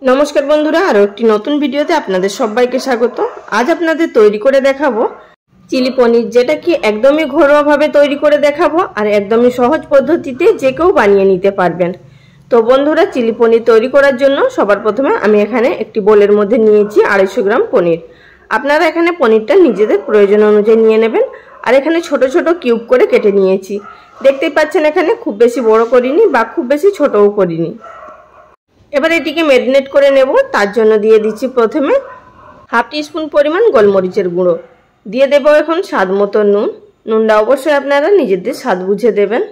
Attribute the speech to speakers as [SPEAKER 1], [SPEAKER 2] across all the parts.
[SPEAKER 1] নমস্কার বন্ধুরা, আরো একটি নতুন ভিডিওতে আপনাদের সবাইকে স্বাগত। আজ আপনাদের তৈরি করে দেখাবো চিলি পনির, যেটা কি একদমই ঘরোয়াভাবে তৈরি করে দেখাবো আর একদমই সহজ পদ্ধতিতে যে কেউ বানিয়ে নিতে পারবেন। তো বন্ধুরা, চিলি পনির তৈরি করার জন্য সবার প্রথমে আমি এখানে একটি বোলের মধ্যে নিয়েছি 250 গ্রাম পনির। আপনারা এখানে পনিরটা নিজেদের প্রয়োজন অনুযায়ী নিয়ে নেবেন। আর এখানে ছোট ছোট কিউব করে কেটে নিয়েছি। দেখতেই পাচ্ছেন এখানে খুব বেশি বড় করিনি বা খুব বেশি ছোটও করিনি। এবার এটিকে ম্যারিনেট করে নেব। তার জন্য দিয়ে দিচ্ছি প্রথমে হাফ টিস্পুন পরিমাণ গোলমরিচের গুঁড়ো, দিয়ে দেব এখন স্বাদ মতো নুন। নুনটা অবশ্যই আপনারা নিজেদের স্বাদ বুঝে দেবেন।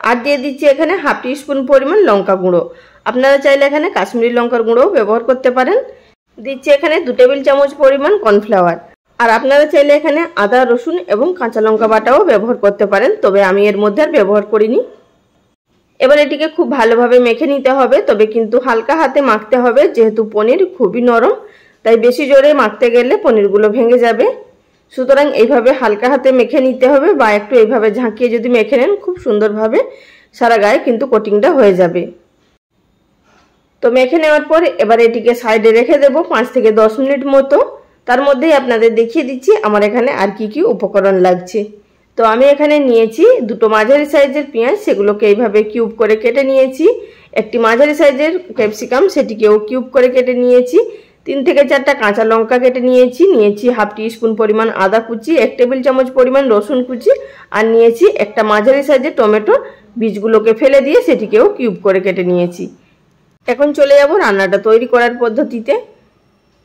[SPEAKER 1] আর দিয়ে দিচ্ছি এখানে হাফ টিস্পুন পরিমাণ লঙ্কা গুঁড়ো, আপনারা চাইলে এখানে কাশ্মীরি লঙ্কার গুঁড়োও ব্যবহার করতে পারেন। দিচ্ছি এখানে 2 টেবিল চামচ পরিমাণ কর্নফ্লাওয়ার। আর আপনারা চাইলে এখানে আদা, রসুন এবং কাঁচা লঙ্কা বাটাও ব্যবহার করতে পারেন, তবে আমি এর মধ্যে আর ব্যবহার করিনি। এবার এটিকে খুব ভালোভাবে মেখে নিতে হবে, তবে কিন্তু হালকা হাতে মাখতে হবে, যেহেতু পনির খুবই নরম, তাই বেশি জোরে মাখতে গেলে পনিরগুলো ভেঙে যাবে। সুতরাং এইভাবে হালকা হাতে মেখে নিতে হবে, বা একটু এইভাবে ঝাঁকিয়ে যদি মেখে নেন খুব সুন্দরভাবে সারা গায়ে কিন্তু কোটিংটা হয়ে যাবে। তো মেখে নেওয়ার পর এবার এটিকে সাইডে রেখে দেব 5 থেকে 10 মিনিট মতো। তার মধ্যেই আপনাদের দেখিয়ে দিচ্ছি আমার এখানে আর কি কি উপকরণ লাগছে। তো আমি এখানে নিয়েছি 2টো মাঝারি সাইজের পেঁয়াজ, সেগুলোকে এইভাবে কিউব করে কেটে নিয়েছি। একটি মাঝারি সাইজের ক্যাপসিকাম, সেটিকেও কিউব করে কেটে নিয়েছি। 3 থেকে 4টা কাঁচা লঙ্কা কেটে নিয়েছি হাফ টিস্পুন পরিমাণ আদা কুচি, 1 টেবিল চামচ পরিমাণ রসুন কুচি, আর নিয়েছি একটা মাঝারি সাইজের টমেটো। বীজগুলোকে ফেলে দিয়ে সেটিকেও কিউব করে কেটে নিয়েছি। এখন চলে যাব রান্নাটা তৈরি করার পদ্ধতিতে।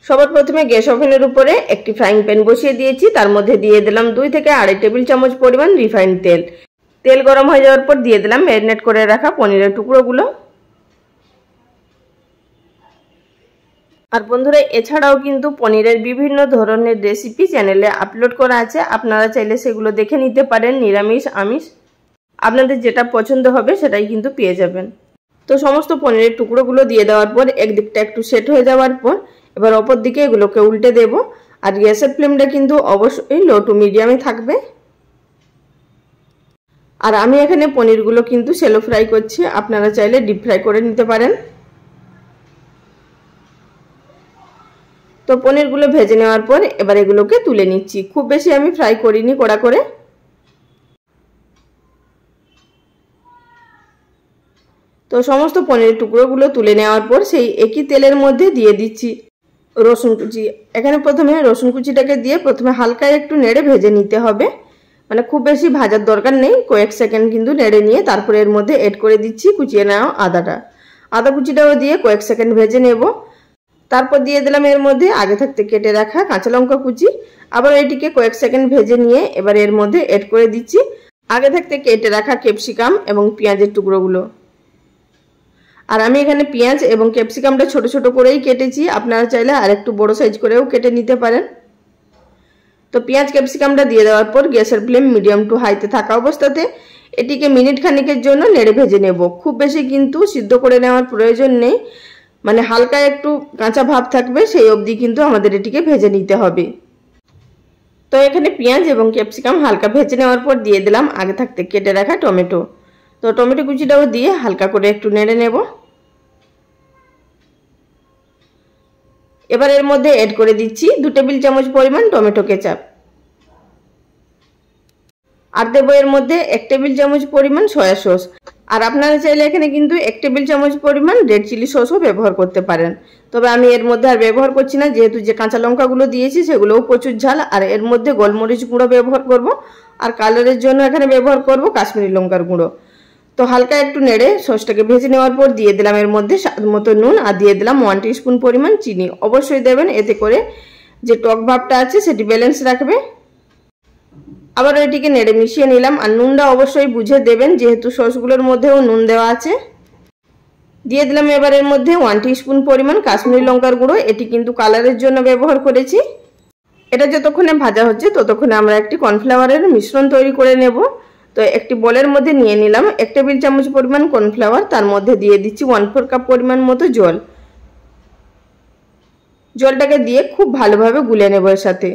[SPEAKER 1] সবার প্রথমে গ্যাস ওভেনের উপরে একটি ফ্রাইং প্যান বসিয়ে দিয়েছি। তার মধ্যে দিয়ে দিলাম 2 থেকে 2.5 টেবিল চামচ পরিমাণ রিফাইন্ড তেল। তেল গরম হয়ে যাওয়ার পর দিয়ে দিলাম ম্যারিনেট করে রাখা পনিরের টুকরোগুলো। আর বন্ধুরা, এছাড়াও কিন্তু পনিরের বিভিন্ন ধরনের রেসিপি চ্যানেলে আপলোড করা আছে, আপনারা চাইলে সেগুলো দেখে নিতে পারেন। নিরামিষ, আমিষ, আপনাদের যেটা পছন্দ হবে সেটাই কিন্তু পেয়ে যাবেন। তো সমস্ত পনিরের টুকরোগুলো দিয়ে দেওয়ার পর একদিকটা একটু সেট হয়ে যাওয়ার পর এবার অপর দিকে এগুলোকে উল্টে দেব। আর গ্যাসের ফ্লেমটা কিন্তু অবশ্যই লো টু মিডিয়ামে থাকবে। আর আমি এখানে পনিরগুলো কিন্তু শ্যালো ফ্রাই করছি, আপনারা চাইলে ডিপ ফ্রাই করে নিতে পারেন। তো পনিরগুলো ভেজে নেওয়ার পর এবার এগুলোকে তুলে নিচ্ছি। খুব বেশি আমি ফ্রাই করিনি কড়া করে। তো সমস্ত পনিরের টুকরোগুলো তুলে নেওয়ার পর সেই একই তেলের মধ্যে দিয়ে দিচ্ছি রসুন কুচি। এখানে প্রথমে রসুন কুচিটাকে দিয়ে প্রথমে হালকা একটু নেড়ে ভেজে নিতে হবে, মানে খুব বেশি ভাজার দরকার নেই, কয়েক সেকেন্ড কিন্তু নেড়ে নিয়ে তারপরে এর মধ্যে এড করে দিচ্ছি কুচিয়ে নেওয়া আদাটা। আদা কুচিটাও দিয়ে কয়েক সেকেন্ড ভেজে নেব। তারপর দিয়ে দিলাম এর মধ্যে আগে থাকতে কেটে রাখা কাঁচা লঙ্কা কুচি। আবার এটিকে কয়েক সেকেন্ড ভেজে নিয়ে এবার এর মধ্যে এড করে দিচ্ছি আগে থাকতে কেটে রাখা ক্যাপসিকাম এবং পেঁয়াজের টুকরোগুলো। আর আমি এখানে পেঁয়াজ এবং ক্যাপসিকামটা ছোট ছোট করেই কেটেছি, আপনারা চাইলে আর একটু বড় সাইজ করেও কেটে নিতে পারেন। তো পেঁয়াজ ক্যাপসিকামটা দিয়ে দেওয়ার পর গ্যাসের ফ্লেম মিডিয়াম টু হাইতে থাকা অবস্থাতে এটিকে মিনিট খানিকের জন্য নেড়ে ভেজে নেব। খুব বেশি কিন্তু সিদ্ধ করে নেওয়ার প্রয়োজন নেই, মানে হালকা একটু কাঁচা ভাব থাকবে সেই অবধি কিন্তু আমাদের এটিকে ভেজে নিতে হবে। তো এখানে পেঁয়াজ এবং ক্যাপসিকাম হালকা ভেজে নেওয়ার পর দিয়ে দিলাম আগে থাকতে কেটে রাখা টমেটো। তো টমেটো কুচিটাও দিয়ে হালকা করে একটু নেড়ে নেব। এবার এর মধ্যে এড করে দিচ্ছি 2 টেবিল চামচ পরিমাণ টমেটো কেচাপ। আর দেবো এর মধ্যে 1 টেবিল চামচ পরিমাণ সয়া সস। আর আপনারা চাইলে এখানে কিন্তু 1 টেবিল চামচ পরিমাণ রেড চিলি সসও ব্যবহার করতে পারেন, তবে আমি এর মধ্যে আর ব্যবহার করছি না, যেহেতু যে কাঁচা লঙ্কাগুলো দিয়েছি সেগুলোও প্রচুর ঝাল। আর এর মধ্যে গোলমরিচ গুঁড়ো ব্যবহার করব, আর কালারের জন্য এখানে ব্যবহার করব কাশ্মীরি লঙ্কার গুঁড়ো। তো হালকা একটু নেড়ে সসটাকে ভেজে নেওয়ার পর দিয়ে দিলাম এর মধ্যে স্বাদ মতো নুন, আর দিয়ে দিলাম 1 টিস্পুন পরিমাণ চিনি। অবশ্যই দেবেন, এতে করে যে টক ভাবটা আছে সেটি ব্যালেন্স রাখবে। আবার এটিকে নেড়ে মিশিয়ে নিলাম। আর নুনটা অবশ্যই বুঝে দেবেন, যেহেতু সসগুলোর মধ্যেও নুন দেওয়া আছে। দিয়ে দিলাম এবার এর মধ্যে 1 টিস্পুন পরিমাণ কাশ্মীরি লঙ্কার গুঁড়ো, এটি কিন্তু কালারের জন্য ব্যবহার করেছি। এটা যতক্ষণে ভাজা হচ্ছে ততক্ষণে আমরা একটি কর্নফ্লাওয়ারের মিশ্রণ তৈরি করে নেব। তো একটি বোলের মধ্যে নিয়ে নিলাম 1 টেবিল চামচ পরিমাণ কর্নফ্লাওয়ার। তার মধ্যে দিয়ে দিচ্ছি 1/4 কাপ পরিমাণ মতো জল। জলটাকে দিয়ে খুব ভালোভাবে গুলে নেব। এর সাথে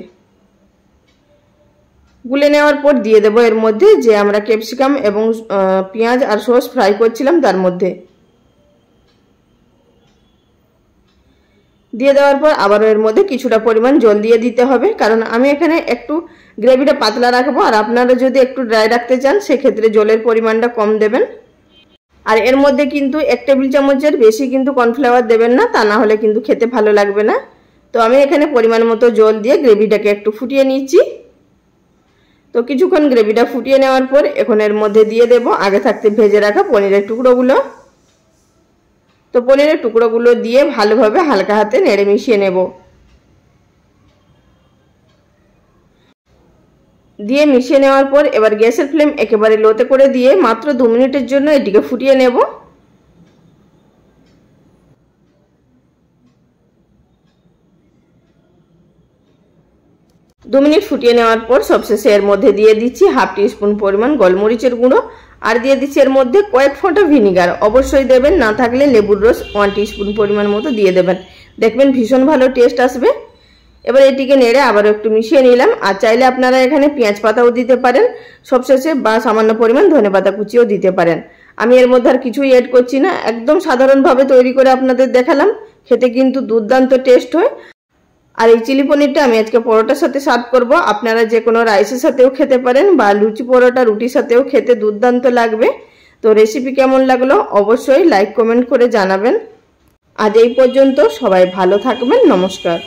[SPEAKER 1] গুলে নেওয়ার পর দিয়ে দেব এর মধ্যে যে আমরা ক্যাপসিকাম এবং পেঁয়াজ আর সস ফ্রাই করছিলাম তার মধ্যে। দিয়ে দেওয়ার পর আবারও এর মধ্যে কিছুটা পরিমাণ জল দিয়ে দিতে হবে, কারণ আমি এখানে একটু গ্রেভিটা পাতলা রাখবো। আর আপনারা যদি একটু ড্রাই রাখতে চান সেক্ষেত্রে জলের পরিমাণটা কম দেবেন। আর এর মধ্যে কিন্তু 1 টেবিল চামচের বেশি কিন্তু কর্নফ্লাওয়ার দেবেন না, তা না হলে কিন্তু খেতে ভালো লাগবে না। তো আমি এখানে পরিমাণ মতো জল দিয়ে গ্রেভিটাকে একটু ফুটিয়ে নিচ্ছি। তো কিছুক্ষণ গ্রেভিটা ফুটিয়ে নেওয়ার পর এখন এর মধ্যে দিয়ে দেব আগে থাকতে ভেজে রাখা পনিরের টুকরোগুলো। তো পনিরের টুকরোগুলো দিয়ে ভালোভাবে হালকা হাতে নেড়ে মিশিয়ে নেব। দিয়ে মিশিয়ে নেওয়ার পর এবার গ্যাসের ফ্লেম একেবারে লোতে করে দিয়ে মাত্র 2 মিনিটের জন্য এটিকে ফুটিয়ে নেব। দু মিনিট ফুটিয়ে নেওয়ার পর সবশেষে এর মধ্যে দিয়ে দিচ্ছি হাফ টিস্পুন পরিমাণ গোলমরিচের গুঁড়ো, আর দিয়ে দিচ্ছি এর মধ্যে কয়েক ফোঁটা ভিনিগার। অবশ্যই দেবেন, না থাকলে লেবুর রস 1 টিস্পুন পরিমাণ মতো দিয়ে দেবেন, দেখবেন ভীষণ ভালো টেস্ট আসবে। এবার এটিকে নেড়ে আবারও একটু মিশিয়ে নিলাম। আর চাইলে আপনারা এখানে পেঁয়াজ পাতাও দিতে পারেন সবশেষে, বা সামান্য পরিমাণ ধনেপাতা কুচিও দিতে পারেন। আমি এর মধ্যে আর কিছুই অ্যাড করছি না, একদম সাধারণভাবে তৈরি করে আপনাদের দেখালাম। খেতে কিন্তু দুর্দান্ত টেস্ট হয়। আর এই চিলি পনিরটা আমি আজকে পরোটার সাথে সার্ভ করব। আপনারা যে কোনো রাইসের সাথেও খেতে পারেন বা লুচি পরোটা রুটির সাথেও খেতে দুর্দান্ত লাগবে। তো রেসিপি কেমন লাগলো অবশ্যই লাইক কমেন্ট করে জানাবেন। আজ এই পর্যন্ত, সবাই ভালো থাকবেন, নমস্কার।